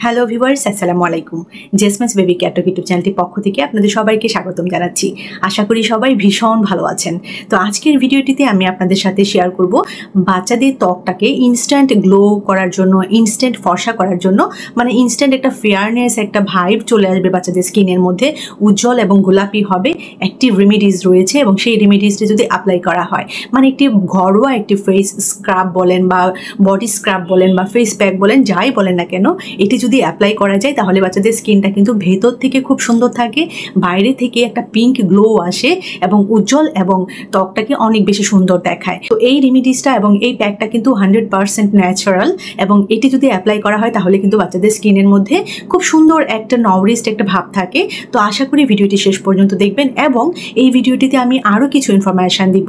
Hello viewers, আসসালামু আলাইকুম। জেসমিনস baby care টক YouTube চ্যানেলটির পক্ষ থেকে আপনাদের সবাইকে স্বাগতম জানাচ্ছি। আশা করি সবাই ভীষণ ভালো আছেন। তো আজকের ভিডিওটিতে আমি আপনাদের সাথে শেয়ার করব বাচ্চাদের ত্বকটাকে ইনস্ট্যান্ট গ্লো করার জন্য, ইনস্ট্যান্ট ফর্সা করার জন্য, মানে ইনস্ট্যান্ট একটা ফেয়ারনেস, একটা ভাইব চলে আসবে বাচ্চাদের স্কিনের মধ্যে, উজ্জ্বল এবং গোলাপি হবে। একটি রেমেডিজ রয়েছে এবং সেই রেমেডিজটি যদি অ্যাপ্লাই করা হয়, মানে একটি ঘরোয়া একটি ফেস স্ক্রাব বলেন বা বডি স্ক্রাব বলেন বা ফেস প্যাক বলেন, যাই বলেন না কেন, এটি যদি অ্যাপ্লাই করা যায় তাহলে বাচ্চাদের স্কিনটা কিন্তু ভেতর থেকে খুব সুন্দর থাকে, বাইরে থেকে একটা পিঙ্ক গ্লো আসে এবং উজ্জ্বল এবং ত্বকটাকে অনেক বেশি সুন্দর দেখায়। তো এই রেমেডিসটা এবং এই প্যাকটা কিন্তু 100% ন্যাচারাল এবং এটি যদি অ্যাপ্লাই করা হয় তাহলে কিন্তু বাচ্চাদের স্কিনের মধ্যে খুব সুন্দর একটা নাউরিশড একটা ভাব থাকে। তো আশা করি ভিডিওটি শেষ পর্যন্ত দেখবেন এবং এই ভিডিওটিতে আমি আরও কিছু ইনফরমেশান দিব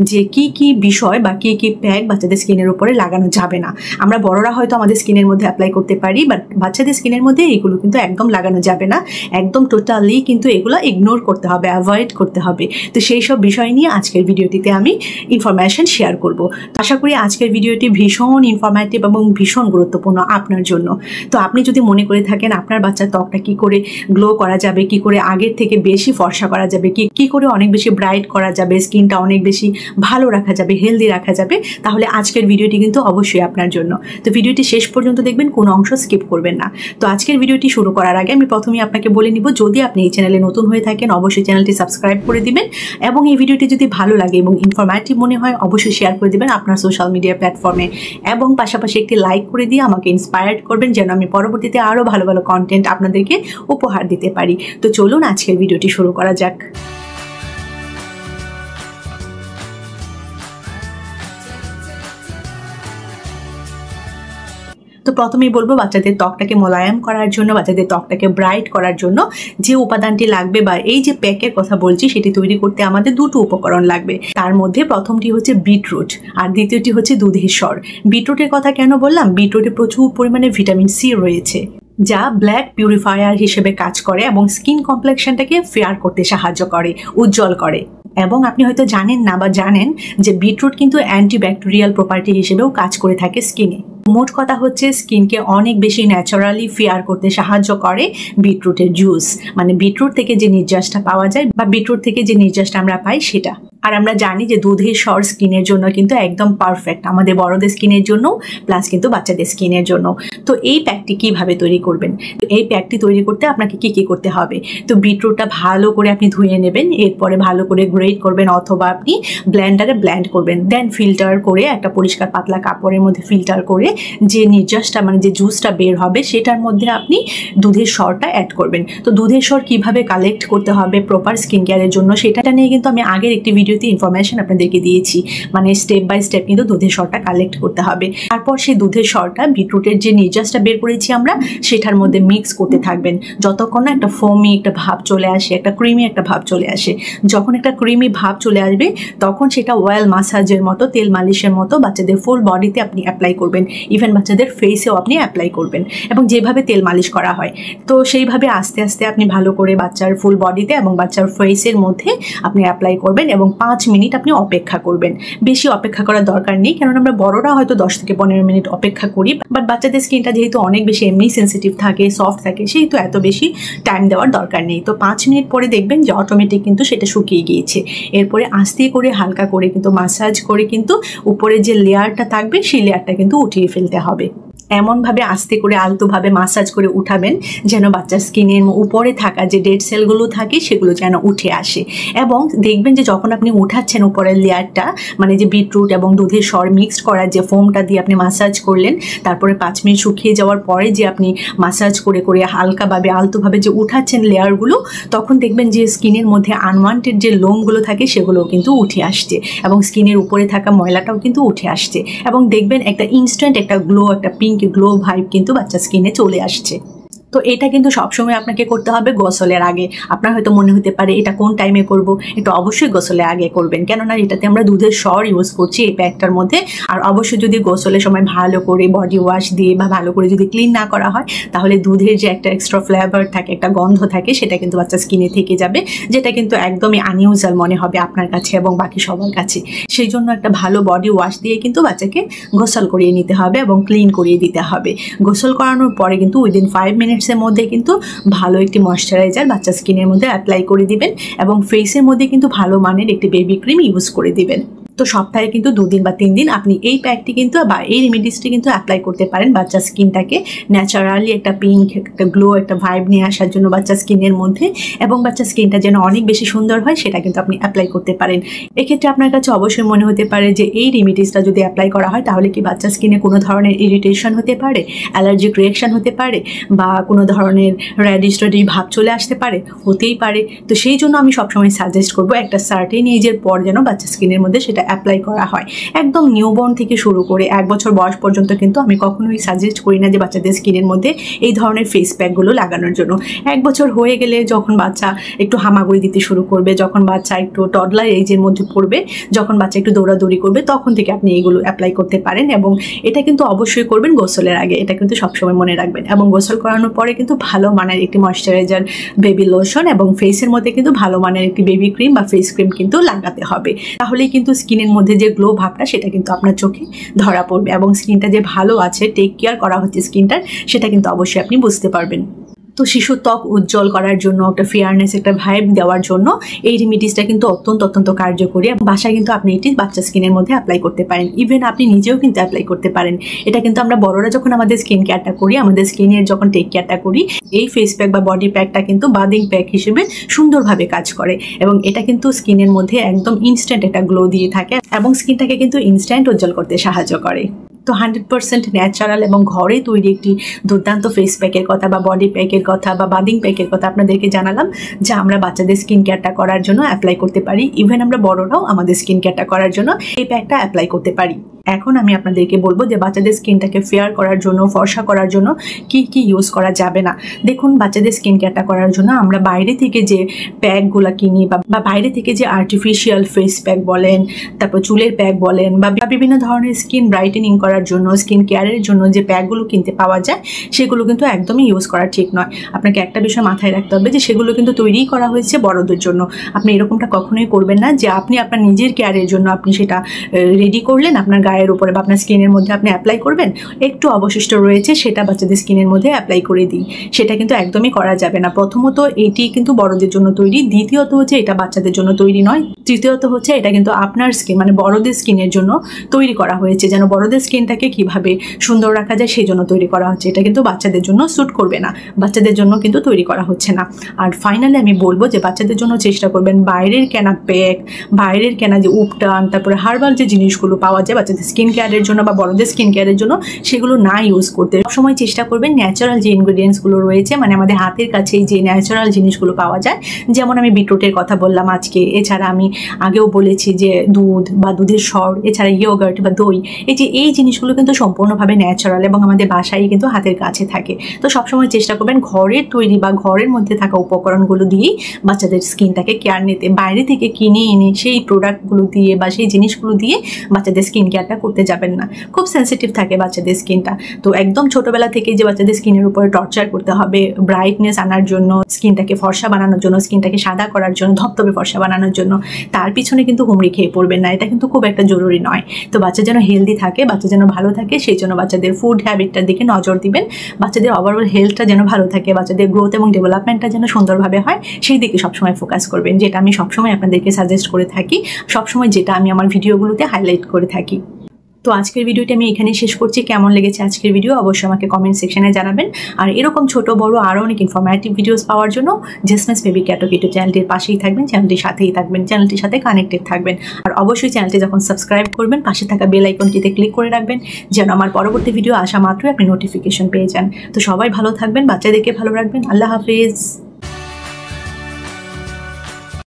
যে কি কি বিষয় বা কি কি প্যাক বাচ্চাদের স্কিনের উপরে লাগানো যাবে না। আমরা বড়রা হয়তো আমাদের স্কিনের মধ্যে অ্যাপ্লাই করতে পারি, বাট বাচ্চাদের স্কিনের মধ্যে এগুলো কিন্তু একদম লাগানো যাবে না, একদম টোটালি কিন্তু এগুলো ইগনোর করতে হবে, অ্যাভয়েড করতে হবে। তো সেই সব বিষয় নিয়ে আজকের ভিডিওটিতে আমি ইনফরমেশন শেয়ার করব। আশা করি আজকের ভিডিওটি ভীষণ ইনফরমেটিভ এবং ভীষণ গুরুত্বপূর্ণ আপনার জন্য। তো আপনি যদি মনে করে থাকেন আপনার বাচ্চার ত্বকটা কী করে গ্লো করা যাবে, কী করে আগের থেকে বেশি ফর্সা করা যাবে, কী করে অনেক বেশি ব্রাইট করা যাবে, স্কিনটা অনেক বেশি ভালো রাখা যাবে, হেলদি রাখা যাবে, তাহলে আজকের ভিডিওটি কিন্তু অবশ্যই আপনার জন্য। তো ভিডিওটি শেষ পর্যন্ত দেখবেন, কোনো অংশ স্কিপ করবেন না। তো আজকের ভিডিওটি শুরু করার আগে আমি প্রথমেই আপনাকে বলে নিব, যদি আপনি এই চ্যানেলে নতুন হয়ে থাকেন অবশ্যই চ্যানেলটি সাবস্ক্রাইব করে দিবেন এবং এই ভিডিওটি যদি ভালো লাগে এবং ইনফরমেটিভ মনে হয় অবশ্যই শেয়ার করে দিবেন আপনার সোশ্যাল মিডিয়া প্ল্যাটফর্মে এবং পাশাপাশি একটি লাইক করে দিয়ে আমাকে ইন্সপায়ার্ড করবেন যেন আমি পরবর্তীতে আরও ভালো ভালো কন্টেন্ট আপনাদেরকে উপহার দিতে পারি। তো চলুন আজকের ভিডিওটি শুরু করা যাক। তো প্রথমেই বলবো বাচ্চাদের ত্বকটাকে মোলায়েম করার জন্য, বাচ্চাদের ত্বকটাকে ব্রাইট করার জন্য যে উপাদানটি লাগবে বা এই যে প্যাকের কথা বলছি সেটি তৈরি করতে আমাদের দুটো উপকরণ লাগবে। তার মধ্যে প্রথমটি হচ্ছে বিটরুট আর দ্বিতীয়টি হচ্ছে দুধের স্বর। বিটরুটের কথা কেন বললাম? বিটরুটে প্রচুর পরিমাণে ভিটামিন সি রয়েছে যা ব্ল্যাক পিউরিফায়ার হিসেবে কাজ করে এবং স্কিন কমপ্লেক্সনটাকে ফেয়ার করতে সাহায্য করে, উজ্জ্বল করে। এবং আপনি হয়তো জানেন না বা জানেন যে বিটরুট কিন্তু অ্যান্টিব্যাকটেরিয়াল প্রপার্টি হিসেবেও কাজ করে থাকে স্কিনে। মোট কথা হচ্ছে স্কিনকে অনেক বেশি ন্যাচারালি ফেয়ার করতে সাহায্য করে বিটরুটের জুস, মানে বিটরুট থেকে যে নির্যাসটা পাওয়া যায় বা বিটরুট থেকে যে নির্যাসটা আমরা পাই সেটা। আর আমরা জানি যে দুধের স্বর স্কিনের জন্য কিন্তু একদম পারফেক্ট, আমাদের বড়দের স্কিনের জন্য প্লাস কিন্তু বাচ্চাদের স্কিনের জন্য। তো এই প্যাকটি কিভাবে তৈরি করবেন? এই প্যাকটি তৈরি করতে আপনাকে কি কি করতে হবে? তো বিটরুটটা ভালো করে আপনি ধুয়ে নেবেন, এরপরে ভালো করে গ্রেট করবেন অথবা আপনি ব্লেন্ডারে ব্লেন্ড করবেন, দেন ফিল্টার করে একটা পরিষ্কার পাতলা কাপড়ের মধ্যে ফিল্টার করে যে নির্যাসটা মানে যে জুসটা বের হবে সেটার মধ্যে আপনি দুধের স্বরটা অ্যাড করবেন। তো দুধের স্বর কিভাবে কালেক্ট করতে হবে প্রপার স্কিন কেয়ারের জন্য সেটা নিয়ে কিন্তু আমি আগের একটি ভিডিওতে ইনফরমেশন আপনাদেরকে দিয়েছি, মানে স্টেপ বাই স্টেপ কিন্তু দুধের স্বরটা কালেক্ট করতে হবে। তারপর সেই দুধের স্বরটা বিটরুটের যে নির্যাসটা বের করেছি আমরা সেটার মধ্যে মিক্স করতে থাকবেন যতক্ষণ না একটা ফোমি একটা ভাব চলে আসে, একটা ক্রিমি একটা ভাব চলে আসে। যখন একটা ক্রিমি ভাব চলে আসবে তখন সেটা অয়েল মাসাজের মতো, তেল মালিশের মতো বাচ্চাদের ফুল বডিতে আপনি অ্যাপ্লাই করবেন, ইভেন বাচ্চাদের ফেসেও আপনি অ্যাপ্লাই করবেন এবং যেভাবে তেল মালিশ করা হয় তো সেইভাবে আস্তে আস্তে আপনি ভালো করে বাচ্চার ফুল বডিতে এবং বাচ্চার ফেসের মধ্যে আপনি অ্যাপ্লাই করবেন এবং 5 মিনিট আপনি অপেক্ষা করবেন। বেশি অপেক্ষা করার দরকার নেই, কারণ আমরা বড়রা হয়তো 10 থেকে 15 মিনিট অপেক্ষা করি, বাট বাচ্চাদের স্কিনটা যেহেতু অনেক বেশি এমনি সেন্সিটিভ থাকে, সফট থাকে, সেহেতু এত বেশি টাইম দেওয়ার দরকার নেই। তো 5 মিনিট পরে দেখবেন যে অটোমেটিক কিন্তু সেটা শুকিয়ে গিয়েছে। এরপরে আস্তে করে হালকা করে কিন্তু মাসাজ করে কিন্তু উপরে যে লেয়ারটা থাকবে সেই লেয়ারটা কিন্তু উঠিয়ে ফেলতে হবে। এমনভাবে আস্তে করে আলতোভাবে মাসাজ করে উঠাবেন যেন বাচ্চার স্কিনের উপরে থাকা যে ডেড সেলগুলো থাকে সেগুলো যেন উঠে আসে। এবং দেখবেন যে যখন আপনি উঠাচ্ছেন উপরের লেয়ারটা, মানে যে বিটরুট এবং দুধের স্বর মিক্সড করার যে ফোমটা দিয়ে আপনি মাসাজ করলেন, তারপরে 5 মিনিট শুকিয়ে যাওয়ার পরে যে আপনি মাসাজ করে করে হালকাভাবে আলতোভাবে যে উঠাচ্ছেন লেয়ারগুলো, তখন দেখবেন যে স্কিনের মধ্যে আনওয়ান্টেড যে লোমগুলো থাকে সেগুলোও কিন্তু উঠে আসছে এবং স্কিনের উপরে থাকা ময়লাটাও কিন্তু উঠে আসছে এবং দেখবেন একটা ইনস্ট্যান্ট একটা গ্লো, একটা পিঙ্ক গ্লো ভাইব কিন্তু বাচ্চা স্কিনে চলে আসছে। তো এটা কিন্তু সবসময় আপনাকে করতে হবে গোসলের আগে। আপনার হয়তো মনে হতে পারে এটা কোন টাইমে করব, এটা অবশ্যই গোসলের আগে করবেন, কেননা এটাতে আমরা দুধের স্বর ইউজ করছি এই প্যাকটার মধ্যে। আর অবশ্যই যদি গোসলের সময় ভালো করে বডি ওয়াশ দিয়ে বা ভালো করে যদি ক্লিন না করা হয়, তাহলে দুধের যে একটা এক্সট্রা ফ্লেভার থাকে, একটা গন্ধ থাকে, সেটা কিন্তু বাচ্চা স্কিনে থেকে যাবে, যেটা কিন্তু একদমই আনইউজুয়াল মনে হবে আপনার কাছে এবং বাকি সবার কাছে। সেই জন্য একটা ভালো বডি ওয়াশ দিয়ে কিন্তু বাচ্চাকে গোসল করিয়ে নিতে হবে এবং ক্লিন করিয়ে দিতে হবে। গোসল করানোর পরে কিন্তু উইদিন 5 মিনিটসের মধ্যে কিন্তু ভালো একটি ময়শ্চারাইজার বাচ্চা স্কিনের মধ্যে অ্যাপ্লাই করে দিবেন এবং ফেসের মধ্যে কিন্তু ভালো মানের একটি বেবি ক্রিম ইউজ করে দিবেন। তো সপ্তাহে কিন্তু 2 দিন বা 3 দিন আপনি এই প্যাকটি কিন্তু বা এই রেমেডিসটি কিন্তু অ্যাপ্লাই করতে পারেন বাচ্চা স্কিনটাকে ন্যাচারালি একটা পিঙ্ক, একটা গ্লো, একটা ভাইব নিয়ে আসার জন্য বাচ্চা স্কিনের মধ্যে, এবং বাচ্চা স্কিনটা যেন অনেক বেশি সুন্দর হয় সেটা কিন্তু আপনি অ্যাপ্লাই করতে পারেন। এক্ষেত্রে আপনার কাছে অবশ্যই মনে হতে পারে যে এই রেমেডিসটা যদি অ্যাপ্লাই করা হয় তাহলে কি বাচ্চা স্কিনে কোনো ধরনের ইরিটেশন হতে পারে, অ্যালার্জিক রিয়াকশন হতে পারে, বা কোনো ধরনের র্যাডিশ ভাব চলে আসতে পারে, হতেই পারে। তো সেই জন্য আমি সবসময় সাজেস্ট করবো একটা সার্টেন এজের পর যেন বাচ্চা স্কিনের মধ্যে সেটা অ্যাপ্লাই করা হয়। একদম নিউবর্ন থেকে শুরু করে 1 বছর বয়স পর্যন্ত কিন্তু আমি কখনোই সাজেস্ট করি না যে বাচ্চাদের স্কিনের মধ্যে এই ধরনের ফেস প্যাকগুলো লাগানোর জন্য। 1 বছর হয়ে গেলে যখন বাচ্চা একটু হামাগুড়ি দিতে শুরু করবে, যখন বাচ্চা একটু টডলার এজের মধ্যে পড়বে, যখন বাচ্চা একটু দৌড়াদৌড়ি করবে, তখন থেকে আপনি এইগুলো অ্যাপ্লাই করতে পারেন। এবং এটা কিন্তু অবশ্যই করবেন গোসলের আগে, এটা কিন্তু সবসময় মনে রাখবেন। এবং গোসল করানোর পরে কিন্তু ভালো মানের একটি ময়শ্চারাইজার, বেবি লোশন এবং ফেসের মধ্যে কিন্তু ভালো মানের একটি বেবি ক্রিম বা ফেস ক্রিম কিন্তু লাগাতে হবে। তাহলেই কিন্তু স্কিনের মধ্যে যে গ্লো ভাবটা সেটা কিন্তু আপনার চোখে ধরা পড়বে এবং স্কিনটা যে ভালো আছে, টেক কেয়ার করা হচ্ছে স্কিনটার, সেটা কিন্তু অবশ্যই আপনি বুঝতে পারবেন। তো শিশুর ত্বক উজ্জ্বল করার জন্য, একটা ফেয়ারনেস, একটা ভাইব দেওয়ার জন্য এই রেমেডিসটা কিন্তু অত্যন্ত কার্যকরী। বাসায় কিন্তু আপনি এটি বাচ্চা স্কিনের মধ্যে অ্যাপ্লাই করতে পারেন, ইভেন আপনি নিজেও কিন্তু অ্যাপ্লাই করতে পারেন। এটা কিন্তু আমরা বড়রা যখন আমাদের স্কিন কেয়ারটা করি, আমাদের স্কিনের যখন টেক কেয়ারটা করি, এই ফেস প্যাক বা বডি প্যাকটা কিন্তু বাদিং প্যাক হিসেবে সুন্দরভাবে কাজ করে এবং এটা কিন্তু স্কিনের মধ্যে একদম ইনস্ট্যান্ট একটা গ্লো দিয়ে থাকে এবং স্কিনটাকে কিন্তু ইনস্ট্যান্ট উজ্জ্বল করতে সাহায্য করে। তো 100% ন্যাচারাল এবং ঘরে তৈরি একটি দুর্দান্ত ফেস প্যাকের কথা বা বডি প্যাকের কথা বা বাদিং প্যাকের কথা আপনাদেরকে জানালাম, যা আমরা বাচ্চাদের স্কিন কেয়ারটা করার জন্য অ্যাপ্লাই করতে পারি। ইভেন আমরা বড়রাও আমাদের স্কিন কেয়ারটা করার জন্য এই প্যাকটা অ্যাপ্লাই করতে পারি। এখন আমি আপনাদেরকে বলবো যে বাচ্চাদের স্কিনটাকে ফেয়ার করার জন্য, ফর্সা করার জন্য কি কি ইউজ করা যাবে না। দেখুন, বাচ্চাদের স্কিন কেয়ারটা করার জন্য আমরা বাইরে থেকে যে প্যাকগুলো কিনি বা বাইরে থেকে যে আর্টিফিশিয়াল ফেস প্যাক বলেন, তারপর চুলের প্যাক বলেন, বা বিভিন্ন ধরনের স্কিন ব্রাইটেনিং করার জন্য, স্কিন কেয়ারের জন্য যে প্যাকগুলো কিনতে পাওয়া যায়, সেগুলো কিন্তু একদমই ইউজ করা ঠিক নয়। আপনাকে একটা বিষয় মাথায় রাখতে হবে যে সেগুলো কিন্তু তৈরিই করা হয়েছে বড়দের জন্য। আপনি এরকমটা কখনোই করবেন না যে আপনি আপনার নিজের কেয়ারের জন্য আপনি সেটা রেডি করলেন, আপনার গায়ের উপরে বা আপনার স্কিনের মধ্যে আপনি অ্যাপ্লাই করবেন, একটু অবশিষ্ট রয়েছে সেটা বাচ্চাদের স্কিনের মধ্যে অ্যাপ্লাই করে দিই। সেটা কিন্তু একদমই করা যাবে না। প্রথমত এটি কিন্তু বড়দের জন্য তৈরি, দ্বিতীয়ত হচ্ছে এটা বাচ্চাদের জন্য তৈরি নয়, তৃতীয়ত হচ্ছে এটা কিন্তু আপনার স্কিন মানে বড়দের স্কিনের জন্য তৈরি করা হয়েছে, যেন বড়দের স্কিনটাকে কিভাবে সুন্দর রাখা যায় সেই জন্য তৈরি করা হচ্ছে। এটা কিন্তু বাচ্চাদের জন্য স্যুট করবে না, বাচ্চাদের জন্য কিন্তু তৈরি করা হচ্ছে না। আর ফাইনালি আমি বলবো যে বাচ্চাদের জন্য চেষ্টা করবেন বাইরের কেনা প্যাক, বাইরের কেনা যে উপটান, তারপরে হার্বাল যে জিনিসগুলো পাওয়া যায় বাচ্চাদের স্কিন কেয়ারের জন্য বা বড়দের স্কিন কেয়ারের জন্য, সেগুলো না ইউজ করতে। সবসময় চেষ্টা করবেন ন্যাচারাল যে ইনগ্রিডিয়েন্টসগুলো রয়েছে, মানে আমাদের হাতের কাছেই যে ন্যাচারাল জিনিসগুলো পাওয়া যায়, যেমন আমি বিটরুটের কথা বললাম আজকে, এছাড়া আমি আগেও বলেছি যে দুধ বা দুধের স্বর, এছাড়া ইয়োগার্ট বা দই, এই জিনিসগুলো কিন্তু সম্পূর্ণভাবে ন্যাচারাল এবং আমাদের বাসায় কিন্তু হাতের কাছে থাকে। তো সবসময় চেষ্টা করবেন ঘরের তৈরি বা ঘরের মধ্যে থাকা উপকরণগুলো দিয়েই বাচ্চাদের স্কিনটাকে কেয়ার নিতে। বাইরে থেকে কিনে এনে সেই প্রোডাক্টগুলো দিয়ে বা সেই জিনিসগুলো দিয়ে বাচ্চাদের স্কিন কেয়ারটা করতে যাবেন না। খুব সেন্সিটিভ থাকে বাচ্চাদের স্কিনটা। তো একদম ছোটবেলা থেকে যে বাচ্চাদের স্কিনের উপরে টর্চার করতে হবে ব্রাইটনেস আনার জন্য, স্কিনটাকে ফর্সা বানানোর জন্য, স্কিনটাকে সাদা করার জন্য, ধপধপে ফর্সা বানানোর জন্য, তার পিছনে কিন্তু হুমড়ি খেয়ে পড়বেন না। এটা কিন্তু খুব একটা জরুরি নয়। তো বাচ্চা যেন হেলদি থাকে, বাচ্চা যেন ভালো থাকে, সেই জন্য বাচ্চাদের ফুড হ্যাবিটটার দিকে নজর দিবেন। বাচ্চাদের ওভারঅল হেলথটা যেন ভালো থাকে, বাচ্চাদের গ্রোথ এবং ডেভেলপমেন্টটা যেন সুন্দরভাবে হয়, সেই দিকে সবসময় ফোকাস করবেন, যেটা আমি সবসময় আপনাদেরকে সাজেস্ট করে থাকি, সবসময় যেটা আমি আমার ভিডিওগুলোতে হাইলাইট করে থাকি। তো আজকের ভিডিওটি আমি এখানে শেষ করছি। কেমন লেগেছে আজকের ভিডিও অবশ্যই আমাকে কমেন্ট সেকশনে জানাবেন। আর এরকম ছোট বড় আরও অনেক ইনফরমেটিভ ভিডিওস পাওয়ার জন্য জেসমিনস বেবি ক্যাটো কিটো চ্যানেলটির পাশেই থাকবেন, চ্যানেলটির সাথেই থাকবেন, চ্যানেলটির সাথে কানেক্টেড থাকবেন। আর অবশ্যই চ্যানেলটি যখন সাবস্ক্রাইব করবেন পাশে থাকা বেল আইকনটিতে ক্লিক করে রাখবেন, যেন আমার পরবর্তী ভিডিও আসা মাত্রই আপনি নোটিফিকেশন পেয়ে যান। তো সবাই ভালো থাকবেন, বাচ্চাদেরকে ভালো রাখবেন। আল্লাহ হাফেজ।